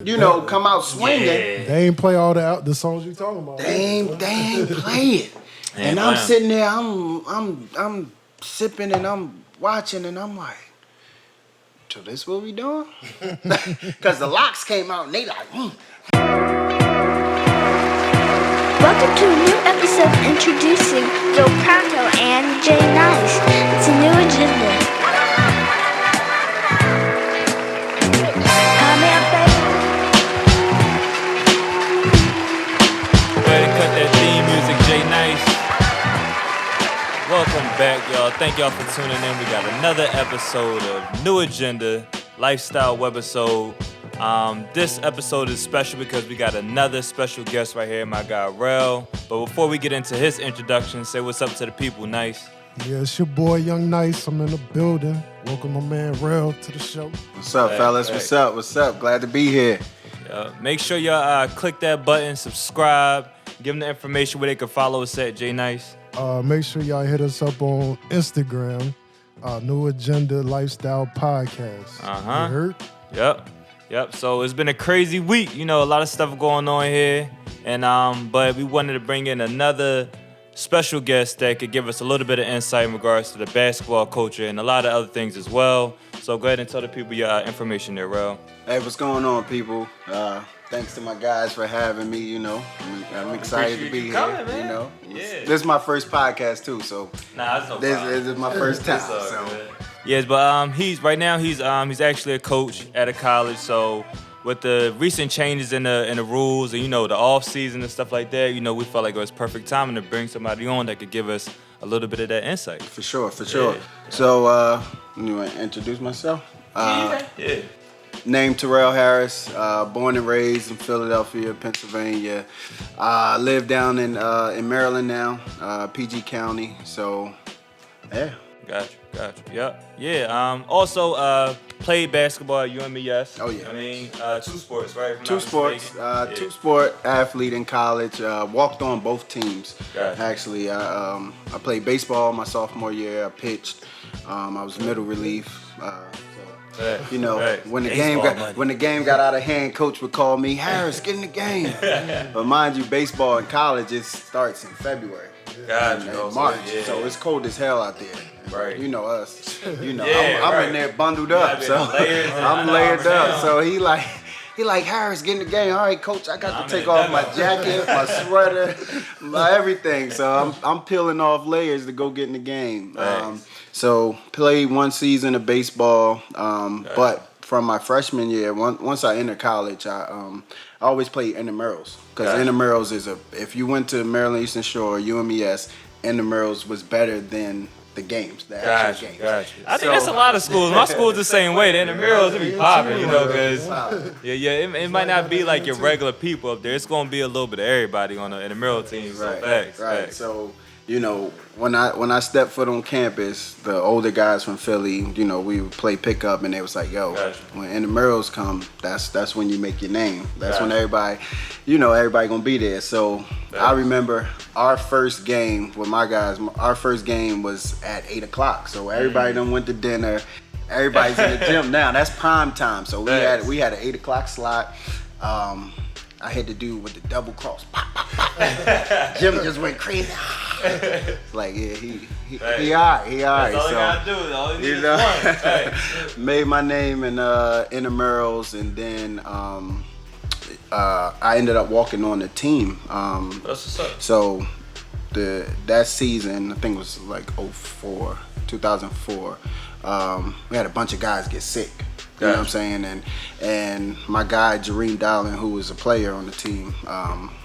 come out swinging. Yeah. They ain't play all the songs you talking about. They ain't play it. And I'm sitting there, I'm sipping and I'm watching and I'm like, so this what we doing? Because the locks came out and they like, Welcome to a new episode introducing PRONTO and Jay Nice. It's a new agenda. Cut that theme music, Jay Nice. Welcome back, y'all. Thank y'all for tuning in. We got another episode of New Agenda, Lifestyle Webisode. This episode is special because we got another special guest right here, my guy Rel. But before we get into his introduction, say what's up to the people, Nice. Yeah, it's your boy, Young Nice. I'm in the building. Welcome my man Rel to the show. what's up, fellas? What's up? What's up? Glad to be here. Make sure y'all click that button, subscribe, give them the information where they can follow us at Jay Nice. Make sure y'all hit us up on Instagram, New Agenda Lifestyle Podcast. You heard? Yep. So it's been a crazy week. A lot of stuff going on here. And but we wanted to bring in another special guest that could give us a little bit of insight in regards to the basketball culture and a lot of other things as well. So go ahead and tell the people your information there, Rel. Hey, what's going on, people? Thanks to my guys for having me. I'm excited to be here. Coming, man. Yeah. This is my first podcast too, so that's no this problem. is my first time. Yes, but he's actually a coach at a college. So with the recent changes in the rules and the off season and stuff like that, we felt like it was perfect timing to bring somebody on that could give us a little bit of that insight. For sure. So you want to introduce myself? Yeah. Named Terrell Harris, born and raised in Philadelphia, Pennsylvania. Live down in Maryland now, PG County. So, yeah. Gotcha. Yep. Yeah. Also, played basketball at UMES. Oh yeah. 2 sports, right? Two sports. Two-sport athlete in college. Walked on both teams. Gotcha. Actually, I played baseball my sophomore year. I pitched. I was middle relief. When the game got out of hand, coach would call me, Harris, get in the game. But mind you, baseball in college, it starts in February. Gotcha. March. Yeah. So it's cold as hell out there. Right. You know us. I'm right. in there bundled up. So I'm layered up. So he like Harris, get in the game. All right, coach, I got to take off my jacket, my sweater, my everything. So I'm peeling off layers to go get in the game. Nice. So played one season of baseball, but from my freshman year, once I entered college, I always played intramurals because intramurals is if you went to Maryland Eastern Shore, UMES, intramurals was better than the games, the actual games. Gotcha. I think that's a lot of schools. My school's the same way. The intramurals will be popping, because it might not be like your regular people up there. It's gonna be a little bit of everybody on the intramural team. Right. So. When I stepped foot on campus, the older guys from Philly, we would play pickup, and they was like, "Yo, when intramurals come, that's when you make your name. That's when everybody gonna be there." So I remember our first game with my guys. Our first game was at 8:00. So everybody done went to dinner. Everybody's in the gym now. That's prime time. So we had an 8:00 slot. I had to do with the double cross. Pop, pop, pop. Jim just went crazy. Like, yeah, he all right. That's all so, you gotta do. All you need is one. Made my name in intramurals, and then I ended up walking on the team. That's what's up. So that season, I think it was like 2004. We had a bunch of guys get sick. You know what I'm saying? And my guy, Jareem Dowling, who was a player on the team,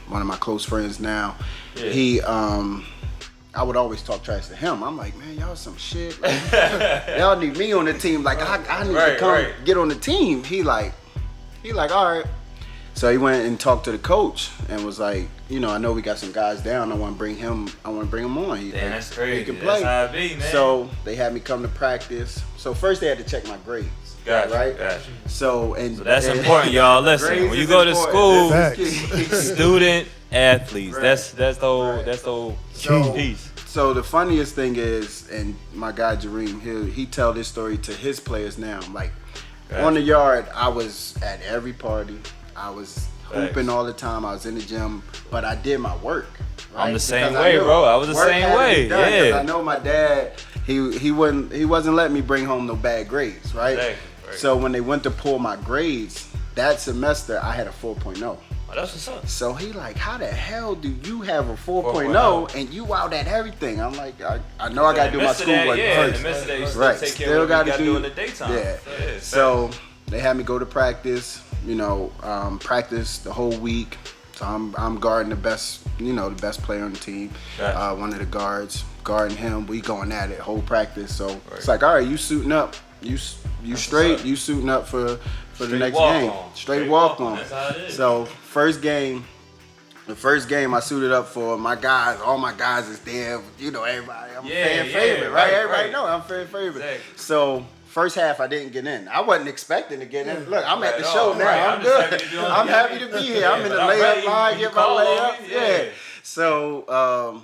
one of my close friends now, he, I would always talk trash to him. I'm like, man, y'all some shit. Like, y'all need me on the team. Like, I need to come get on the team. He like, all right. So he went and talked to the coach and was like, I know we got some guys down. I want to bring him on. That's crazy. He can play. That's how it be, man. So they had me come to practice. So first they had to check my grades. Gotcha. So that's important, y'all. Listen, when you go to school, student athletes. That's the whole piece. So the funniest thing is, and my guy Jareem, he tell this story to his players now. Like on the yard, I was at every party. I was hooping all the time. I was in the gym, but I did my work. Right? I'm the same way, bro. I was the same way. Yeah. I know my dad. He wasn't letting me bring home no bad grades, right? Exactly. Right. So when they went to pull my grades that semester, I had a 4.0. Oh, that's what's up. So he like, how the hell do you have a 4.0 and you out at everything? I'm like, I know I gotta do my schoolwork first. Right. Still gotta do in the daytime. Yeah. So they had me go to practice. Practice the whole week. So I'm guarding the best player on the team. Gotcha. One of the guards, guarding him. We going at it whole practice. So it's like, all right, you suiting up. You straight. You suiting up for the next game. Straight walk on. That's how it is. So the first game I suited up for my guys. All my guys is there. Everybody. I'm a fan favorite, right? Everybody know I'm fan favorite. Exactly. So first half I didn't get in. I wasn't expecting to get in. Look, I'm at the show now. Right. I'm good. I'm happy to be here. I'm in the layup line, get my layup. Yeah. So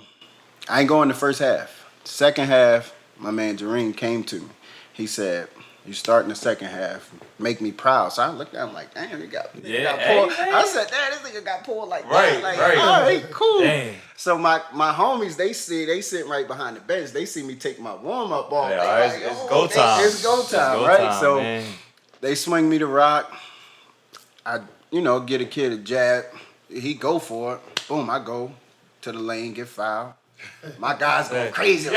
I ain't going the first half. Second half, my man Jareen came to me. He said, "You starting the second half, make me proud." So I looked at him like, "Damn, you got pulled." I said, "Damn, this nigga got pulled like that." Like, all right, cool. Dang. So my homies, they sitting right behind the bench. They see me take my warm up ball. It's go time. It's go time, right? So they swing me the rock. I get a kid a jab. He go for it. Boom, I go to the lane, get fouled. My guys go crazy.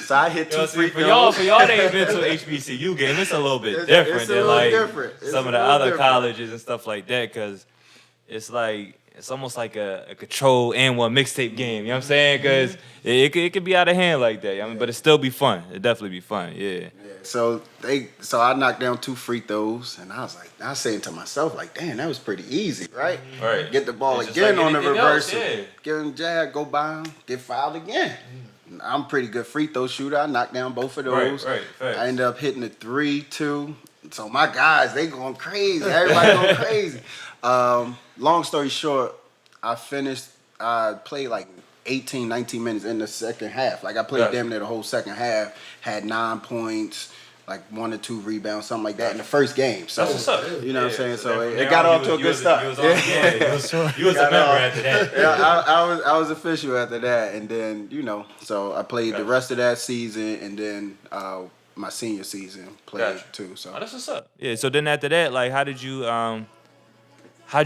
So I hit two free throws. For y'all that ain't been to an HBCU game, it's a little bit different than like some of the other colleges and stuff like that, because it's almost like a control and one mixtape game. You know what I'm saying? Because it could be out of hand like that. I mean, but it still be fun. It definitely be fun. Yeah. So I knocked down 2 free throws, and I was saying to myself, like, damn, that was pretty easy, right? Right. Get the ball it's again like on the reversal. Yeah. Give him a jab, go by him, get fouled again. I'm a pretty good free throw shooter. I knocked down both of those. Right. I ended up hitting a 3-2. So my guys, they going crazy. Everybody going crazy. Long story short, I played like 18, 19 minutes in the second half. Like I played damn near the whole second half, had 9 points, like 1 or 2 rebounds, something like that in the first game. So that's what's up. You know what I'm saying? So it got off to a good start. You was a member after that. Yeah, I was official after that, and then so I played the rest of that season, and then my senior season played too. So that's what's up. Yeah. So then after that, like, how'd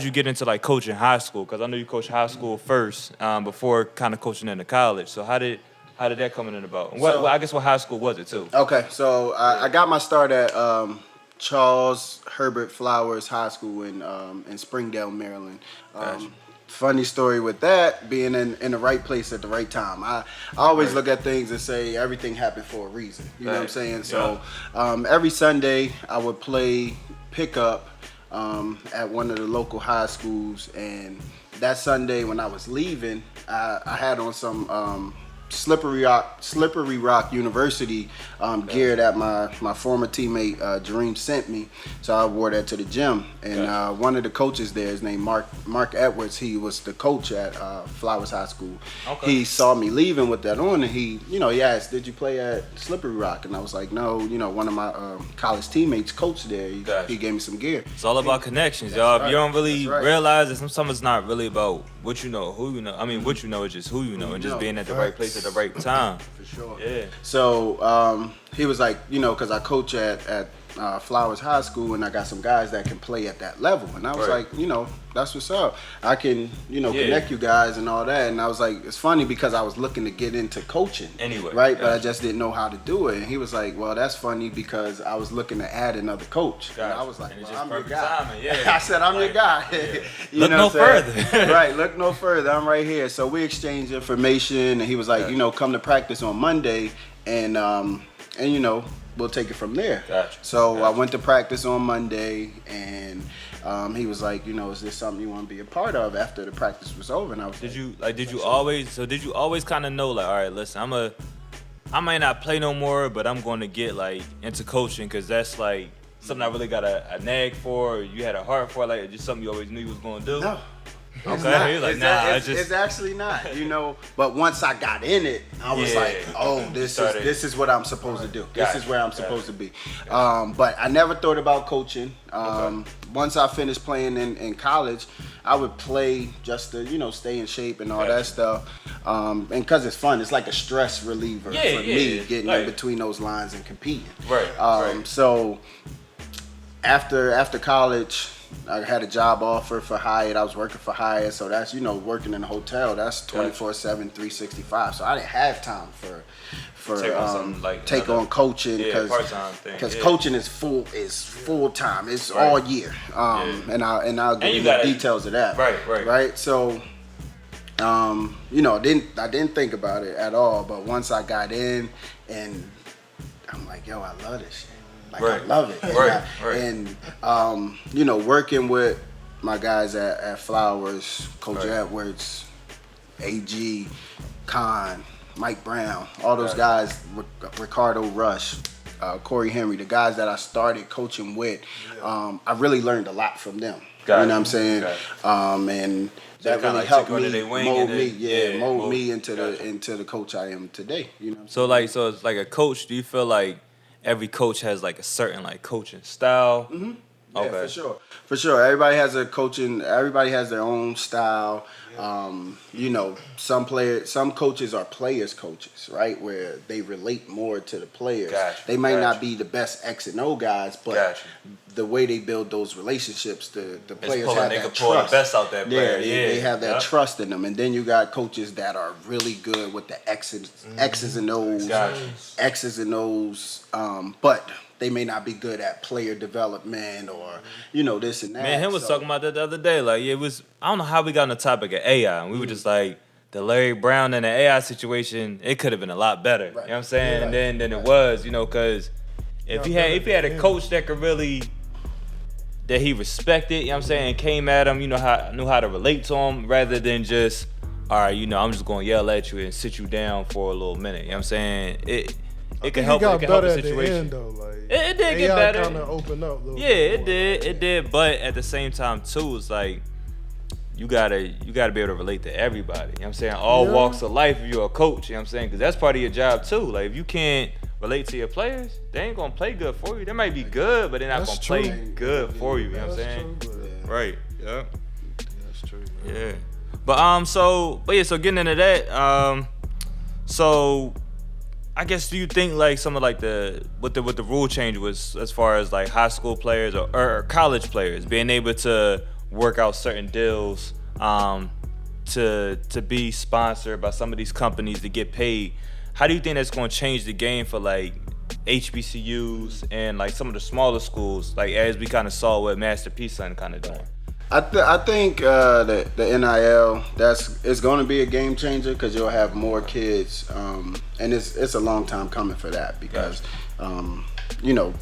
you get into like coaching high school? Because I know you coached high school first before kind of coaching into college. So how did that come in about? I guess what high school was it too? Okay, so I got my start at Charles Herbert Flowers High School in Springdale, Maryland. Funny story with that, being in the right place at the right time. I always look at things and say everything happened for a reason. You know what I'm saying? So every Sunday I would play pickup at one of the local high schools, and that Sunday when I was leaving, I had on some Slippery Rock University gear that my former teammate Jareem sent me. So I wore that to the gym, and one of the coaches there is named Mark Edwards. He was the coach at Flowers High School. Okay. He saw me leaving with that on, and he asked, "Did you play at Slippery Rock?" And I was like, "No." One of my college teammates coached there. He gave me some gear. It's all about connections, y'all. If you don't really realize that sometimes it's not really about what you know, who you know. I mean, what you know is just who you know, and just being at the right place at the right time. For sure. Yeah. So he was like, because I coach at Flowers High School, and I got some guys that can play at that level. And I was like, that's what's up. I can, connect you guys and all that. And I was like, it's funny because I was looking to get into coaching. Anyway. Right? But I just didn't know how to do it. And he was like, well, that's funny because I was looking to add another coach. And I was like, well, I'm your guy. Timing. Yeah. I said, I'm your guy. Look no further. Right, look no further. I'm right here. So we exchanged information, and he was like, come to practice on Monday, and we'll take it from there. Gotcha. So I went to practice on Monday, and he was like, is this something you want to be a part of after the practice was over? And I was did you always kind of know, like, all right, listen, I might not play no more, but I'm going to get like into coaching because that's like something I really got a nag for, or you had a heart for, like just something you always knew you was going to do? Okay, he's like, nah, it's actually not, you know. But once I got in it, I was like, oh, this is what I'm supposed to do. This is where I'm supposed to be. But I never thought about coaching. Once I finished playing in college, I would play just to, you know, stay in shape and all that stuff. And because it's fun, it's like a stress reliever for me, getting in between those lines and competing. Right. So after college, I had a job offer for Hyatt. I was working for Hyatt, so that's, you know, working in a hotel. That's 24/7, 365. So I didn't have time for take on coaching because coaching is full time. It's all year. And I'll get into the details of that. Right. So you know, I didn't think about it at all. But once I got in, and I'm like, yo, I love this shit. I love it. And you know, working with my guys at Flowers, Coach Edwards, AG, Khan, Mike Brown, all those guys, Ricardo Rush, Corey Henry, the guys that I started coaching with, I really learned a lot from them. You know what I'm saying? And that really helped me mold me into the coach I am today. You know what I'm saying? So it's like a coach. Do you feel like every coach has like a certain like coaching style? Mm-hmm. Yeah, okay. For sure. Everybody has their own style. You know, some coaches are players coaches, right? Where they relate more to the players. They might not be the best X and O guys, but the way they build those relationships, the players have that trust. Pull the best out that player. They have that trust in them. And then you got coaches that are really good with the X's and O's, X's and O's, but they may not be good at player development or, you know, this and that. Man, him was talking about that the other day. Like, it was, I don't know how we got on the topic of AI. And we were just like, the Larry Brown and the AI situation, it could have been a lot better. You know what I'm saying? And then it was, you know, because if he had a coach that could really, that he respected, you know what I'm saying, came at him, you know, knew how to relate to him, rather than just, all right, you know, I'm just going to yell at you and sit you down for a little minute. You know what I'm saying? It could help the situation. It did get better. Kind of opened up a little bit more. It did. But at the same time too, it's like you gotta be able to relate to everybody. You know what I'm saying? All walks of life if you're a coach. You know what I'm saying? Because that's part of your job too. Like if you can't relate to your players, they ain't gonna play good for you. They might be good, but they're not gonna play good for you. You know what I'm saying? Right. Yeah. That's true. Man. Yeah. But so getting into that, so I guess, do you think like some of like what the rule change was as far as like high school players or college players being able to work out certain deals to be sponsored by some of these companies to get paid? How do you think that's going to change the game for like HBCUs and like some of the smaller schools, like as we kind of saw what Master P son kind of doing? I think the NIL it's going to be a game changer because you'll have more kids, and it's a long time coming for that because you know,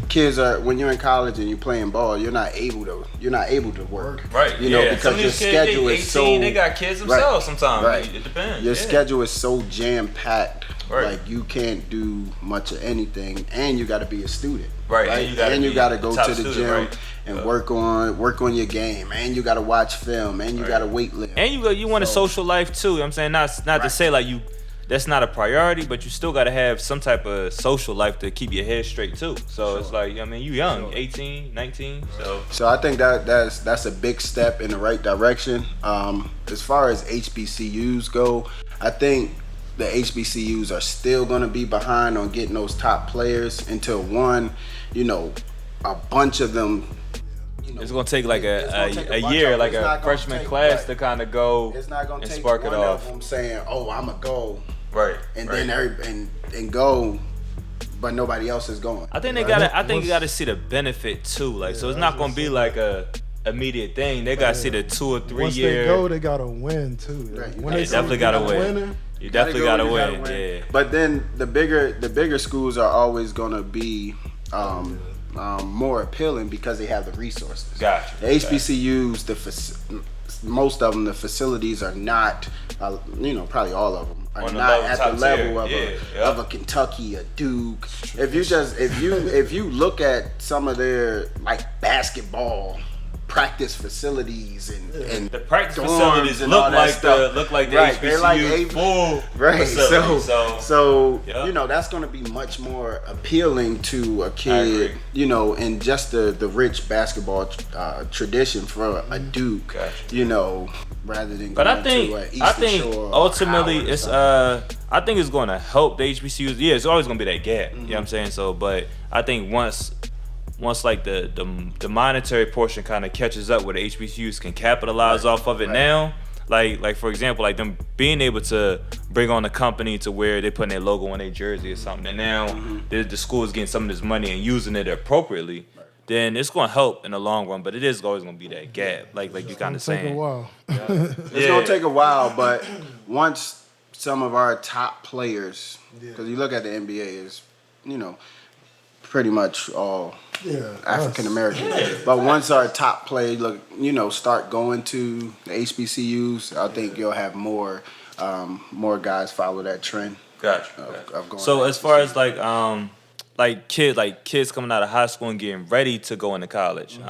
kids are, when you're in college and you're playing ball, you're not able to work. Right. You know, because your schedule is so. They got kids themselves sometimes. Right. It depends. Your schedule is so jam packed. Right. Like you can't do much of anything, and you got to be a student. Right. And you got to go to the gym and work on your game, and you got to watch film, and you got to weight lift. And you want a social life too. You know what I'm saying, not to say like that's not a priority, but you still got to have some type of social life to keep your head straight too. So it's like, I mean, you young, 18, 19. So I think that's a big step in the right direction. As far as HBCUs go, I think the HBCUs are still going to be behind on getting those top players until a bunch of them. It's gonna take like a year, like a freshman class to kind of go and spark it off. I'm saying, oh, I'm gonna go, and then and go, but nobody else is going. I think they gotta. I think you gotta see the benefit too. Like, so it's not gonna be like a immediate thing. They gotta see the 2 or 3 Once year. Once they go, they gotta win too. Right. When they definitely gotta win. You definitely gotta win. Yeah. But then the bigger schools are always gonna be more appealing because they have the resources. Gotcha. The HBCUs, most of them, the facilities are not, probably all of them are not at the level of a Kentucky, a Duke. If you look at some of their like basketball practice facilities and the practice dorms facilities and look all that like stuff. the Right, they're like HBCU full right. facility. So Yep. you know, that's going to be much more appealing to a kid, agree. you know, and just the rich basketball tradition for a Duke, Gotcha. you know, rather than But going I think to Eastern Shore or ultimately Howard or it's something. I think it's going to help the HBCUs. Yeah, it's always going to be that gap. You know what I'm saying? So, but I think once like the monetary portion kind of catches up, where the HBCUs can capitalize off of it now. Like for example, like them being able to bring on a company to where they putting their logo on their jersey or something, and now the school is getting some of this money and using it appropriately. Then it's going to help in the long run, but it is always going to be that gap, like you kind of saying. Take a while. It's gonna take a while, but once some of our top players, because you look at the NBA, is, you know, pretty much all African American. But once our top players start going to the HBCUs, I think you'll have more guys follow that trend. Gotcha. Of going. So to as far as kids coming out of high school and getting ready to go into college,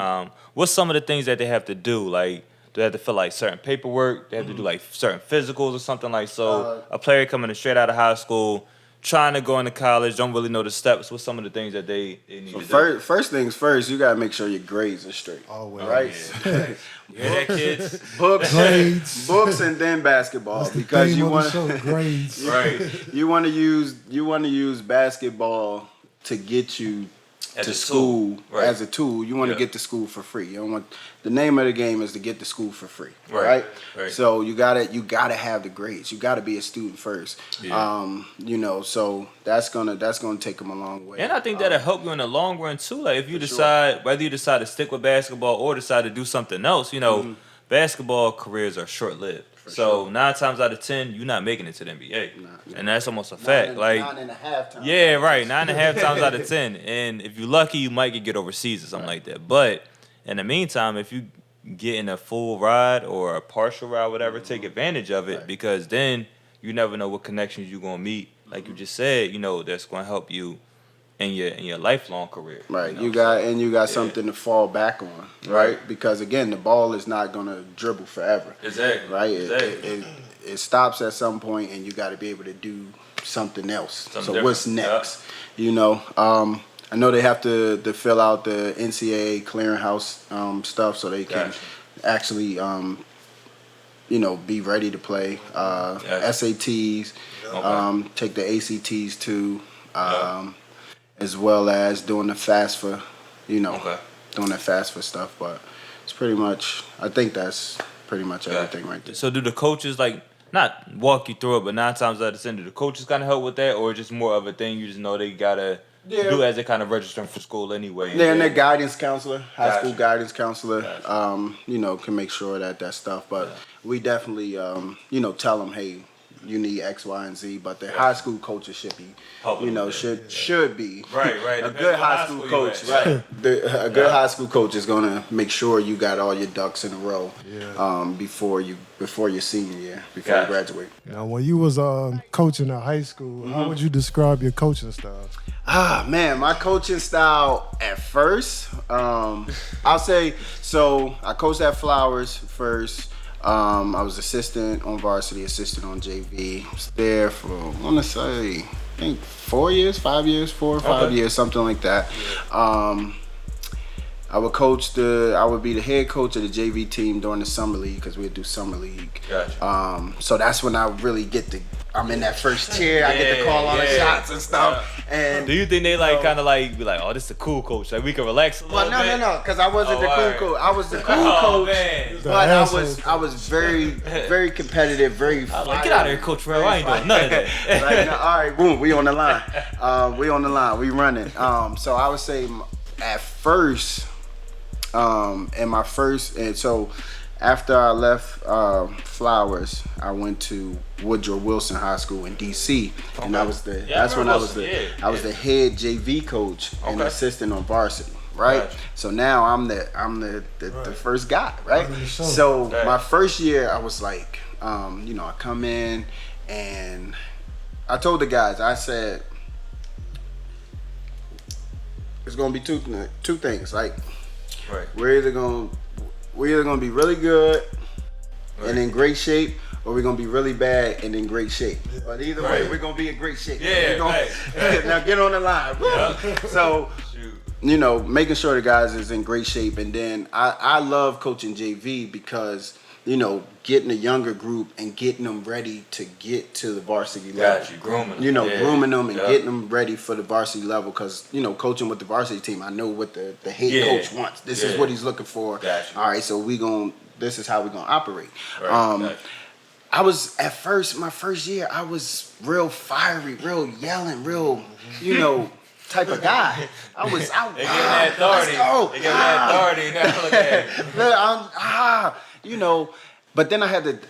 what's some of the things that they have to do? Like, do they have to fill like certain paperwork? They have to do like certain physicals or something like so. A player coming straight out of high school, trying to go into college, don't really know the steps. What's some of the things that they need to do? First things first, you gotta make sure your grades are straight. Always. Right? You hear that, kids? Books and then basketball, because you want grades. Right. you want to use basketball to get you As to a school tool. Right. as a tool. You want to get to school for free. You don't want, the name of the game is to get to school for free. Right. So you gotta have the grades. You gotta be a student first. Yeah. You know, so that's gonna take them a long way. And I think that'll help you in the long run too. Like if you decide whether you decide to stick with basketball or decide to do something else, you know, basketball careers are short lived. So 9 times out of 10, you're not making it to the NBA, and that's almost a fact. 9.5 times. Yeah, right. 9.5 times out of 10, and if you're lucky, you might get overseas or something like that. But in the meantime, if you get in a full ride or a partial ride, whatever, take advantage of it, because then you never know what connections you're gonna meet. Like you just said, you know, that's gonna help you in your lifelong career. Right. You know? You got something to fall back on. Right. Because again, the ball is not gonna dribble forever. Exactly. Right. Exactly. It stops at some point, and you got to be able to do something else. Something what's different. next? You know. I know they have to fill out the NCAA clearinghouse stuff so they can actually be ready to play. SATs, take the ACTs too. As well as doing the FAFSA, doing the FAFSA stuff. But it's pretty much, I think that's pretty much everything right there. So do the coaches not walk you through it, but 9 times out of 10, do the coaches kind of help with that, or just more of a thing you just know they gotta do as they kind of registering for school anyway? Yeah, and their guidance counselor, high school guidance counselor, can make sure that stuff. But we definitely, tell them, hey, you need X, Y, and Z, but the high school coaches should be, should be right. A good high school coach, right? A good high school coach is gonna make sure you got all your ducks in a row, before your senior year, before you graduate. Now, when you was coaching at high school, how would you describe your coaching style? Man, my coaching style at first, I'll say, so I coached at Flowers first. I was assistant on varsity, assistant on JV. I was there for, I want to say, I think 4 or 5 years, something like that. I would be the head coach of the JV team during the summer league, because we'd do summer league. Gotcha. So that's when I really I'm in that first tier. I get to call all the shots and stuff. And do you think they kind of be like, oh, this is a cool coach, like we can relax a little bit? No, because I wasn't the cool coach. I was the cool coach, man. but I was very, very competitive, very. Get out of here, Coach Terrell. I ain't doing none of that. All right, boom, we on the line. We running. So I would say at first, so after I left Flowers, I went to Woodrow Wilson High School in DC, and I was the head JV coach and assistant on varsity. Right. Gotcha. So now I'm the first guy. Right. So my first year, I was like, I come in and I told the guys, I said, it's gonna be two things. Like, we're either gonna we're either gonna be really good and in great shape, or we're gonna be really bad and in great shape. But either way, we're gonna be in great shape. Now get on the line. So, making sure the guys is in great shape, and then I love coaching JV because getting a younger group and getting them ready to get to the varsity level. Grooming them. Grooming them and getting them ready for the varsity level. Because, coaching with the varsity team, I know what the head coach wants. This is what he's looking for. All right, so this is how we're going to operate. I was, at first, my first year, I was real fiery, real yelling, real, type of guy. I was out. They getting that authority. They getting that authority. Now look at but then I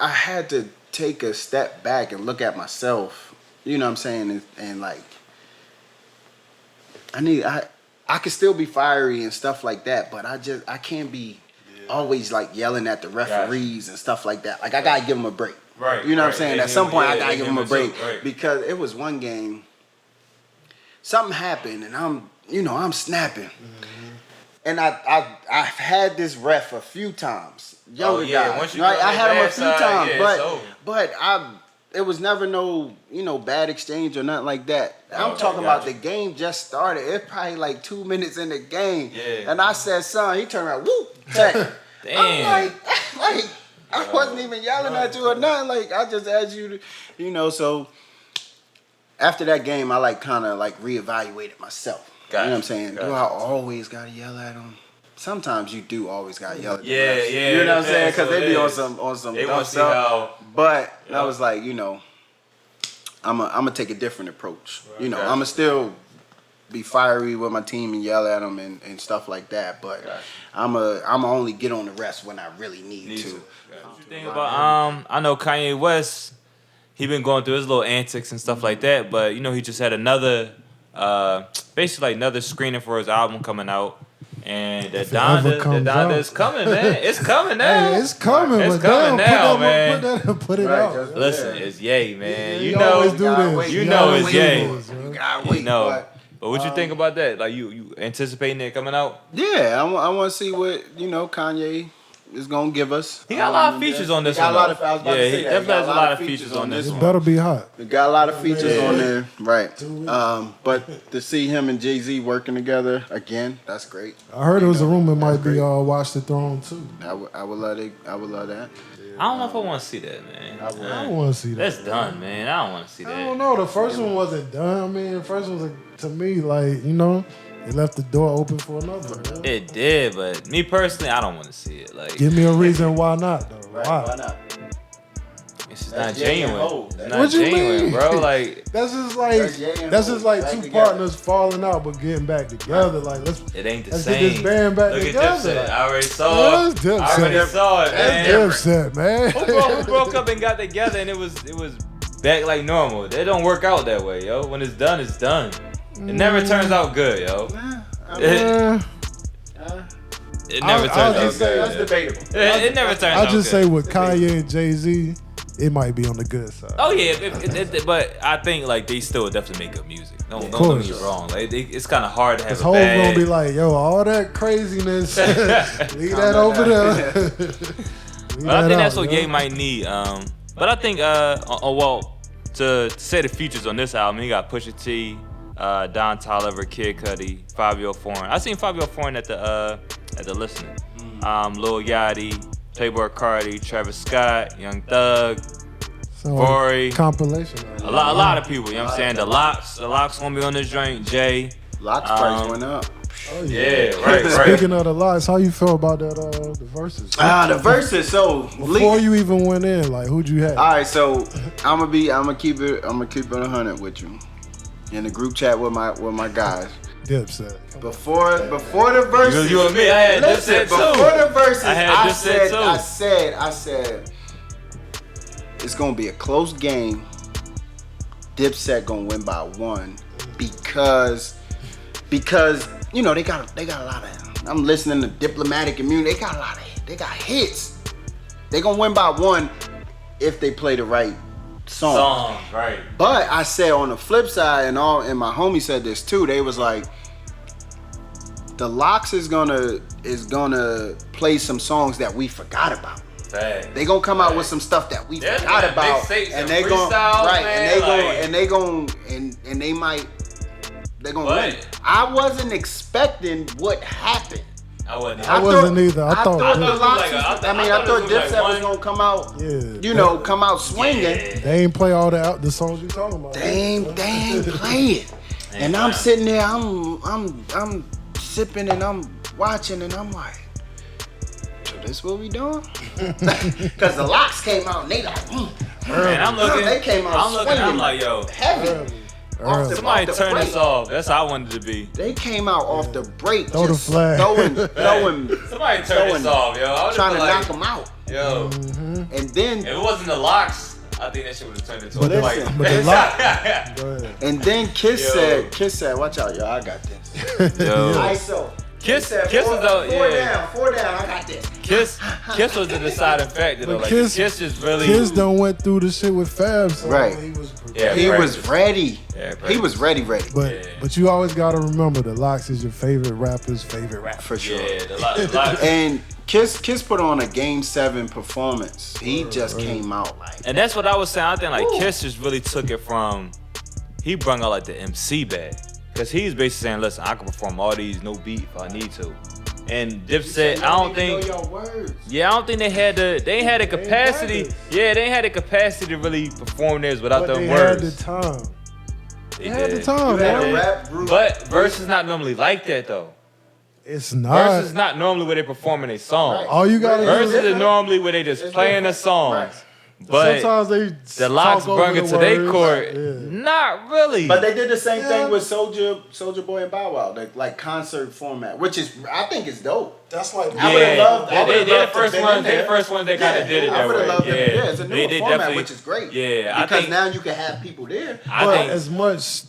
had to take a step back and look at myself. You know what I'm saying? And like, I could still be fiery and stuff like that, but I can't be always like yelling at the referees and stuff like that. Like, I gotta give them a break. Right. You know what I'm saying? At some point, I gotta give them a break because it was one game. Something happened, and I'm snapping. And I've had this ref a few times. Younger guy. I had him a few times, but it was never no bad exchange or nothing like that. I'm talking about the game just started. It's probably like 2 minutes in the game, and I said, "Son," he turned around, whoop, check. Damn. I'm like, I wasn't even yelling at you or nothing. Like, I just asked you to, so. After that game, I kind of reevaluated myself. You know what I'm saying? Do I always gotta yell at them? Sometimes you do always gotta yell at them. Yeah. You know what I'm saying? Because they be on some they dumb stuff. But I was like, I'm gonna take a different approach. I'm gonna still be fiery with my team and yell at them and stuff like that. But I'm only get on the rest when I really need to. What you think about I know Kanye West. He been going through his little antics and stuff like that, but he just had another, basically another screening for his album coming out, and the Donda is coming, man. It's coming now. Hey, it's coming. It's coming now, man. Put it out. Listen, it's Ye, man. You always do this. It's Ye. You gotta wait. But what you think about that? Like, you anticipating it coming out? Yeah, I want to see what Kanye is gonna give us. He got a lot of features on this one. He definitely has a lot of features on this one. It better be hot. It got a lot of features on there, right? But to see him and Jay-Z working together again, that's great. I heard there was a rumor it might be Watch the Throne too. I would love it. I would love that. I don't know if I want to see that, man. I don't want to see that. That's done, man. I don't want to see that. I don't know. The first one wasn't done. I mean, the first one was to me it left the door open for another one. It did, but me personally, I don't want to see it. Like, give me a reason why not, though. Why not? It's just not genuine. It's not what you genuine, mean? bro. Like, that's just like two partners falling out but getting back together. Like, it ain't the let's same. get this band back Look together. at Dipset. I already saw it. Dipset. I already saw it, man. Dipset, man. Who broke up and got together and it was back like normal? It don't work out that way, yo. When it's done, it's done. It never turns out good, yo. It never turns out good. That's debatable. It never turns out good. I'll just say with Kanye and Jay-Z, it might be on the good side. Oh yeah, but I think they still definitely make good music. Don't get me wrong. Like, it's kind of hard to have. His whole gonna be like, yo, all that craziness, leave that over there. But I think that's what Ye might need. But I think, to say the features on this album, he got Pusha T, Don Toliver, Kid Cudi, Fabio Foreign. I seen Fabio Foreign at the listening. Lil Yachty, Playboy Cardi, Travis Scott, Young Thug, Corey. Compilation. A lot of people. You know what I'm saying? The Locks gonna be on this joint. Jay. Locks price went up. Oh, yeah, right. Speaking of the Locks, how you feel about that? The verses. The verses. So before you even went in, like, who'd you have? All right, so I'm gonna keep it 100 with you. In the group chat with my guys. Dipset. Before the verses. You and me, I had Dipset too. Before the verses, I said, it's gonna be a close game. Dipset gonna win by 1 because they got a lot of. I'm listening to Diplomatic Immunity. They got hits. They gonna win by 1 if they play the right song. Right. But I said on the flip side, and my homie said this too. They was like, the Locks is gonna play some songs that we forgot about. Facts. They gonna come out with some stuff that we forgot about, and they gonna they're gonna win. I wasn't expecting what happened. I wasn't either. I thought Dipset was gonna come out, come out swinging. They ain't play all the songs you talking about. They ain't play it. And I'm sitting there, I'm sipping and I'm watching and I'm like, so this what we doing? Because the Locks came out and they like, man, I'm looking. They came out swinging. I'm like, yo, heavy. Somebody turn this off. That's how I wanted to be. They came out off the break, throw the flag. throwing. Somebody turn this off, yo. I was trying to like, knock them out. Yo. And then if it wasn't the Locks, I think that shit would have turned into a fight. And then Kiss said, watch out, yo, I got this. Yo. ISO. Kiss said, was out, four down, I got this. Kiss was the deciding factor though. Like Kiss just really. Kiss done went through the shit with Fab, so right. He was ready. Yeah, he was ready. But you always gotta remember the Locks is your favorite rapper's favorite rapper. For sure. Yeah, the Locks. And Kiss put on a Game 7 performance. He just came out like. And that's what I was saying. I think like Kiss just really took it from. He brought out like the MC bag. Cause he's basically saying, listen, I can perform all these no beat if I need to. And Dipset, I don't think they had the capacity. Yeah, they ain't had the capacity to really perform theirs without them words. They had the time. But Verzuz not normally like that though. It's not. Verzuz not normally where they performing their songs. All you gotta do Verzuz is normally where they just playing the songs. But sometimes the Locks bring it to their court. Not really. But they did the same thing with Soulja Boy and Bow Wow, like concert format, which is I think is dope. That's like they're the first ones. They first ones that kind of did it that way. Yeah, it's a new format, which is great. Yeah, because now you can have people there. But as much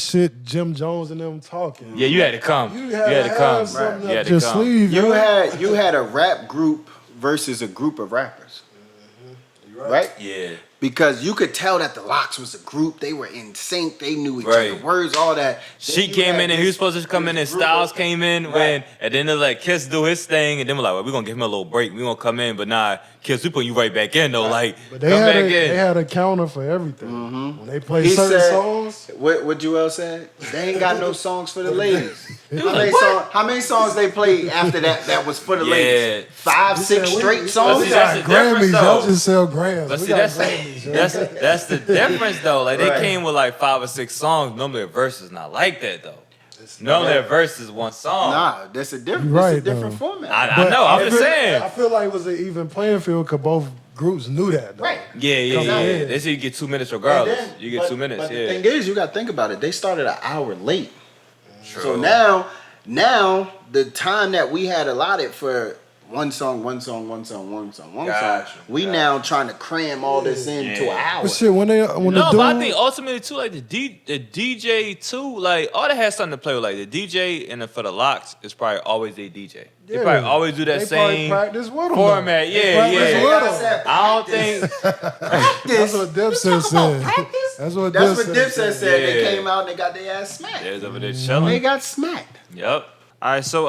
shit Jim Jones and them talking. Yeah, you had to come. You had to come. You had to come. You had a rap group versus a group of rappers. Right? Yeah. Because you could tell that the Locks was a group. They were in sync. They knew each other's words, all that. She came in and he was supposed to come in and Styles came in and then they let Kiss do his thing and then we're like, well, we're going to give him a little break. We're going to come in, but nah, Kiss, we putting you right back in though. Like, but they had a counter for everything. Mm-hmm. When they played certain songs. What Joel said? They ain't got no songs for the ladies. How many songs they played after that was for the ladies? 5, 6 straight songs? That's Grammys. Y'all just sell Grammys. But see, that's the difference though. Like they came with like 5 or 6 songs. Normally a verse is not like that though. Normally a verse is one song. Nah, that's a different format. I know. I'm just saying. I feel like it was an even playing field because both groups knew that though. Right. Yeah. They say you get 2 minutes regardless. You get 2 minutes. But the thing is, you got to think about it. They started an hour late. True. So now the time that we had allotted for one song, we now trying to cram all this into an hour. But shit, but I think ultimately too, like the DJ too, like all they had something to play with. Like the DJ and for the Locks is probably always their DJ. They probably always do that same format. Yeah. I don't think that's what Dipset said. That's what Dipset said. They came out and they got their ass smacked. They was over there chilling. They got smacked. Yep. All right, so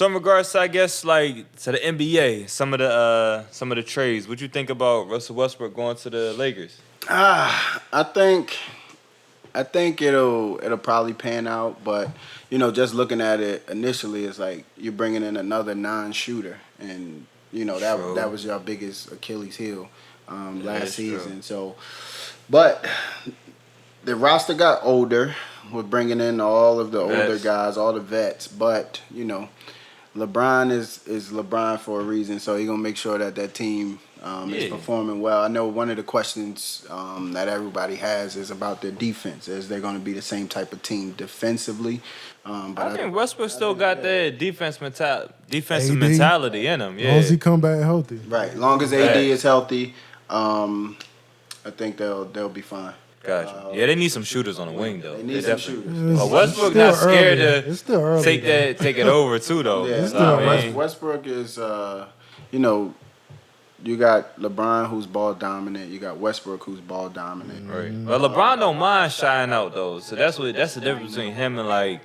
in regards to I guess like to the NBA, some of the trades. What you think about Russell Westbrook going to the Lakers? I think it'll probably pan out, but just looking at it initially, it's like you're bringing in another non-shooter, and that was your biggest Achilles heel last season. True. So, but the roster got older. We're bringing in all of the older guys, all the vets, but LeBron is LeBron for a reason, so he's gonna make sure that team is performing well. I know one of the questions that everybody has is about their defense. Is they're gonna be the same type of team defensively? But I think Westbrook still got that defensive mentality in him. Yeah, as long as he come back healthy. Right, as long as AD is healthy, I think they'll be fine. Gotcha. They need some shooters on the wing though. They need some shooters. But Westbrook not scared to take it over too though. Yeah, Westbrook is you got LeBron who's ball dominant. You got Westbrook who's ball dominant. Right. Well, LeBron don't mind shying out though. So that's the difference between him and like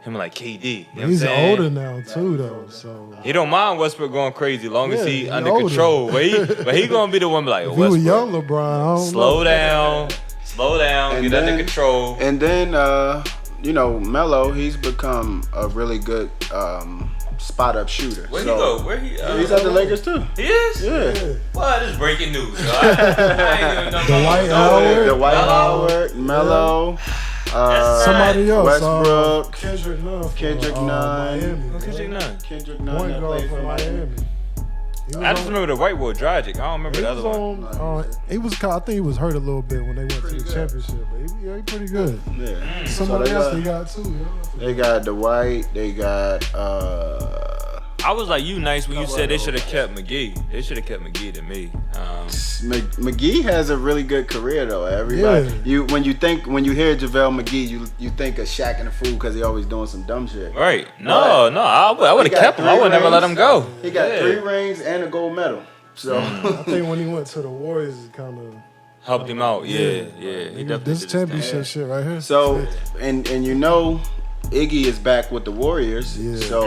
him like KD. You know what I'm He's saying? older now too, though. So He don't mind Westbrook going crazy, long as he under older. control. But he gonna be the one be like, if Westbrook, he was young LeBron, I don't slow know. down, And get under then- control. And then, Melo, he's become a really good spot up shooter. Where he go? Where he? He's at the Lakers too. He is? Yeah. Well, this is breaking news. So I ain't even know. Dwight Howard. The White Howard, Melo, Somebody else. Westbrook, Kendrick Nunn. Kendrick Nunn. Miami. Kendrick Nunn. Kendrick Nunn. Point that guard played for for Miami. He was I just on- remember the white boy Dragic. I don't remember He the was other one. on. I think he was hurt a little bit when they went to the championship, but he pretty good. Yeah. Somebody So else they got too. Yeah. They got Dwight. They got I was like, you nice when you said they should have kept McGee. They should have kept McGee to me. McGee has a really good career though. Everybody, Yeah. when you hear JaVale McGee, you think of Shaq and the Fool because he always doing some dumb shit. Right. No, I would He have got kept him. I 3 would never let him rings. go. He got Yeah. 3 rings and a gold medal. So I think when he went to the Warriors, it kind of Helped him out. Yeah. He definitely this did his championship thing. shit right here. So and Iggy is back with the Warriors. Yeah. So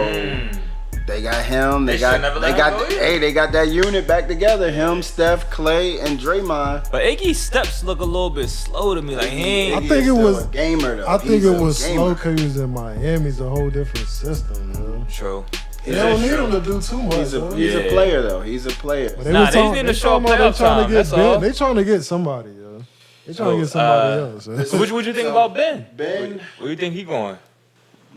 they got him. They They got should never let him go either. they got that unit back together. Him, Steph, Clay, and Draymond. But Iggy's steps look a little bit slow to me. Like he ain't. I Iggy think is it still was- a gamer though. I think He's it a was gamer. slow because he was in Miami. It's a whole different system, man. True. They don't need him to do too much. He's a man. he's Yeah. a player though. He's a player. But Nah, was they talking- need to they show up talking about playoff they trying time, to that's get all. Ben. They trying to get somebody, yo. They trying to get somebody else. yo. So what you think about Ben? Ben Where you think he going?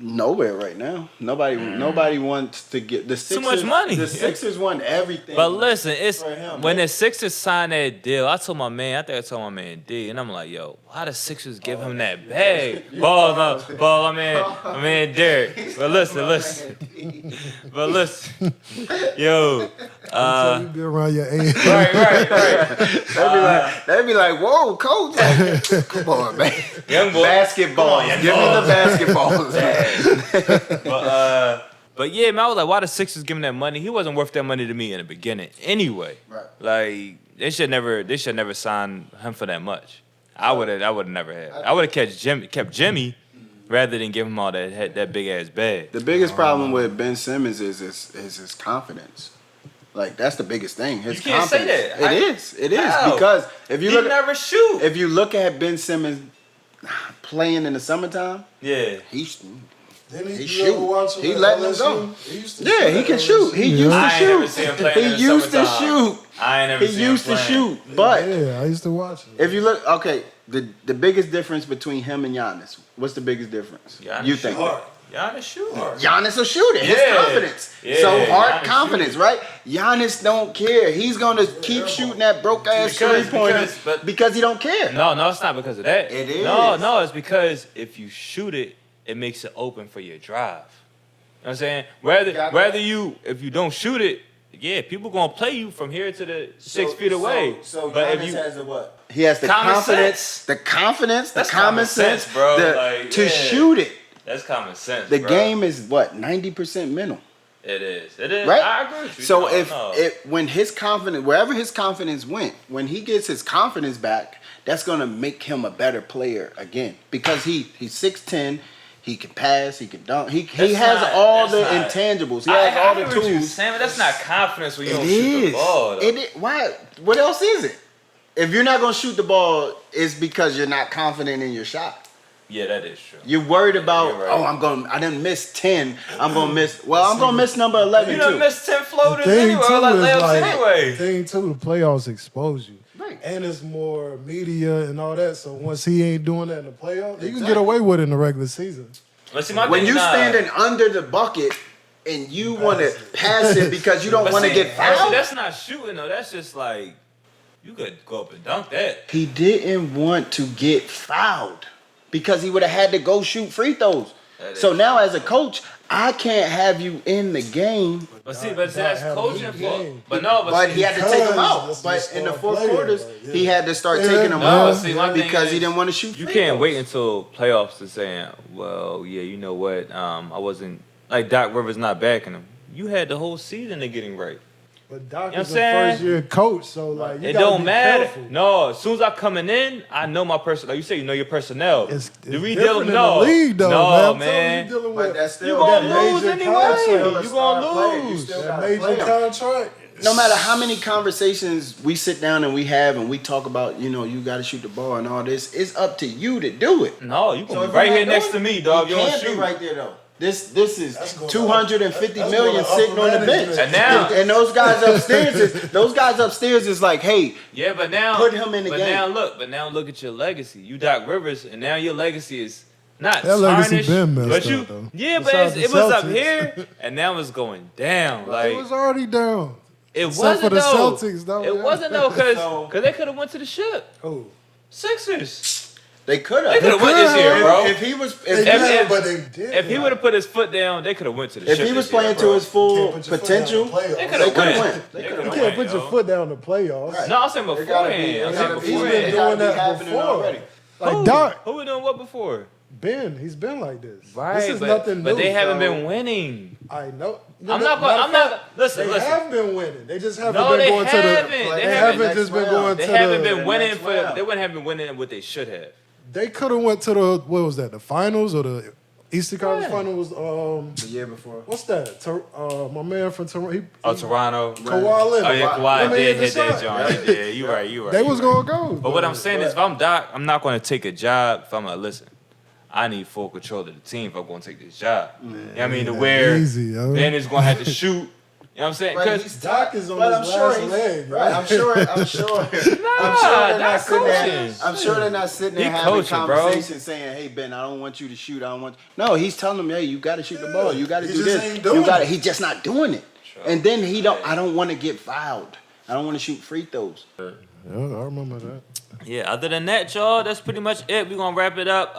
nowhere right now. Nobody wants to get the Sixers. much money. The Sixers want everything. But listen, it's For him, when man. the Sixers signed that deal. I told my man, I think I told my man D, and I'm like, yo, why the Sixers give him that bag? Ball, I mean Derek. But listen. Yo, So you be around your age. right. They'd be like, whoa, coach. Come on, man. Young boy. Basketball. young Give me boy. the basketball. But yeah, man, I was like, why the Sixers give him that money? He wasn't worth that money to me in the beginning. Anyway, Right. like they should never sign him for that much. I would have never had. I would have kept Jimmy rather than give him all that big ass bag. The biggest problem with Ben Simmons is his confidence. Like that's the biggest thing. His You can't say confidence. that. It is How? because if you He look never shoot. if you look at Ben Simmons playing in the summertime, Yeah. he's Didn't He you shoot. ever watch him He at letting him LSU? go. He used to yeah, he at can LSU. shoot. He used to I ain't never seen him shoot. playing in He the used to summertime. shoot. I ain't never He seen him used to playing. shoot. But Yeah, I used to watch him. if you look, okay, the biggest difference between him and Giannis, what's the biggest difference? Giannis You think? shoot. Giannis shoot. Giannis will shoot it. His Yeah. confidence. Yeah, So hard Giannis confidence, shoot it. right? Giannis don't care. He's gonna keep shooting that broke ass Because- 3-pointers but- because he don't care. No, it's not because of that. It is. No, it's because if you shoot it, it makes it open for your drive. You know what I'm saying? If you don't shoot it, yeah, people gonna play you from here to the 6 feet away. But if you has the what? He has the Common confidence, sense. the confidence, That's the common common sense, sense, bro. the- Like, to yeah. shoot it. that's common sense. The bro. game is what 90% mental, It is. right? I agree with you. So No. when his confidence, wherever his confidence went, when he gets his confidence back, that's gonna make him a better player again because he's 6'10". He can pass. He can dunk. He has all the intangibles. He has all the agree with you, tools. Sam, but that's not confidence when you It don't shoot the is. ball. Though. It is. Why? What else is it? If you're not gonna shoot the ball, it's because you're not confident in your shot. Yeah, that is true. You're worried about, You're right. I didn't miss 10. I'm gonna miss. Well, I'm gonna miss number 11 You too. done missed 10 floaters Thing anyway, too like is layups like, anyway. thing too, the playoffs expose you. Right. And it's more media and all that. So once he ain't doing that in the playoffs, you can Exactly. get away with it in the regular season. But see, my When thing, you nah. standing under the bucket and you want to pass it because you don't But want to see, get but see, fouled. that's not shooting though. That's just like you could go up and dunk that. He didn't want to get fouled because he would have had to go shoot free throws. That is So now as a coach, I can't have you in the game. But see, Not that's having coaching a fault. game. But no, But he had to take him Because out. that's But just in the star fourth player, quarters, like, yeah. he had to start Yeah, taking him no, out see, my thing because he is, didn't want to shoot. You free can't throws. wait until playoffs to say, well, yeah, you know what? I wasn't like Doc Rivers not backing him. You had the whole season to get him right. But Doc You know is a what I'm saying? first-year coach, so like you It gotta don't be matter. careful. No, as soon as I coming in, I know my person. Like you say, you know your personnel. It's Do we different in no, the league, though, no, man. man. You dealing But with that's You still gonna that lose major anyway. contract. You gonna You lose. still that gotta play major 'em. contract. No matter how many conversations we sit down and we have and we talk about, you know, you got to shoot the ball and all this, it's up to you to do it. No, you So gonna if be right you're here not next to doing me, it, dog. You You don't can't be shoot. right there though. This That's is going to 250 that's million going to sitting on the upper bench. management. And now- and those guys upstairs is like, hey, Yeah, but now Put him in the but game. Now look at your legacy. You Doc Rivers, and now your legacy is not That legacy tarnished, been messed but you, up, though. yeah, but Besides it the was up Celtics. here, and now it's going down. Like It was already down. it except wasn't for the though. Celtics, though, It yeah. wasn't though, cause So- they could have went to the ship. Oh, Sixers. they could They have. could have went this year, bro. If he was, they if, did, if- but they did. If he would have put his foot down, they could have went to the if ship. he was this year, playing bro. to his full Can't put your foot potential, down in the playoffs. They they could've could have went. went. They You could've can't went, put your yo. foot down in the playoffs. Right. No, I'm saying It gotta be- beforehand. it I'm gotta saying be- He's beforehand. been it gotta doing be that happening before. already. Like Doc, Who was doing what before? he's been like this. Right, This is but, nothing but new. they haven't so- been winning. I know. I'm not going. I'm not. Listen, They listen. have been winning. They just haven't No, been they going haven't. to the. They They haven't. haven't just been going They to haven't the. been winning next for. round. They wouldn't have been winning what they should have. They could have went to the what was that? The finals or the Eastern Conference Yeah. Finals? The year before. What's that? My man from Toronto. Toronto. Kawhi Oh Leonard. yeah, Kawhi Remember he did hit hit the that shot? joint. Yeah, you right. You right. They you was right. gonna go. But what I'm saying is, if I'm Doc, I'm not going to take a job. If I'm like, listen, I need full control of the team if I'm going to take this job. You know what I mean? To where Easy, yo. Ben is going to have to shoot. You know what I'm saying? Right, Because he's Doc is on but his I'm sure last he's leg. right. I'm sure they're not Doc sitting there. coaching. I'm sure they're not sitting there He having coaching, bro. conversations saying, "Hey Ben, I don't want you to shoot. I don't want." No, he's telling them, "Hey, you got to shoot the ball. You got to He do just this. ain't doing You got to." it. He's just not doing it. And then he don't. I don't want to get fouled. I don't want to shoot free throws. Yeah, I remember that. yeah, other than that, y'all, that's pretty much it. We're going to wrap it up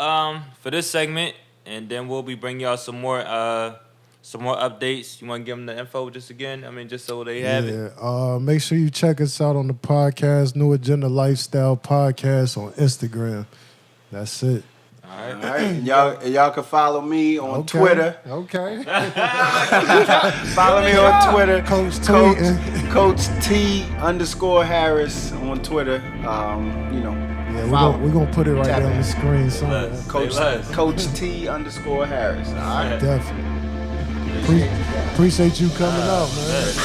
for this segment, and then we'll be bringing y'all some more updates. You want to give them the info just again? I mean, just so they have it. Yeah. Make sure you check us out on the podcast, New Agenda Lifestyle Podcast on Instagram. That's it. All right. All right, and y'all can follow me on Okay. Twitter. Okay. Follow me on Twitter, Coach tweeting. Coach T_Harris on Twitter. You know, Yeah, follow we're gonna put it right Tap there on in. the screen somewhere. Let's- Coach Say less. Coach T_Harris. All right. Definitely. Appreciate you coming out, man. Let's-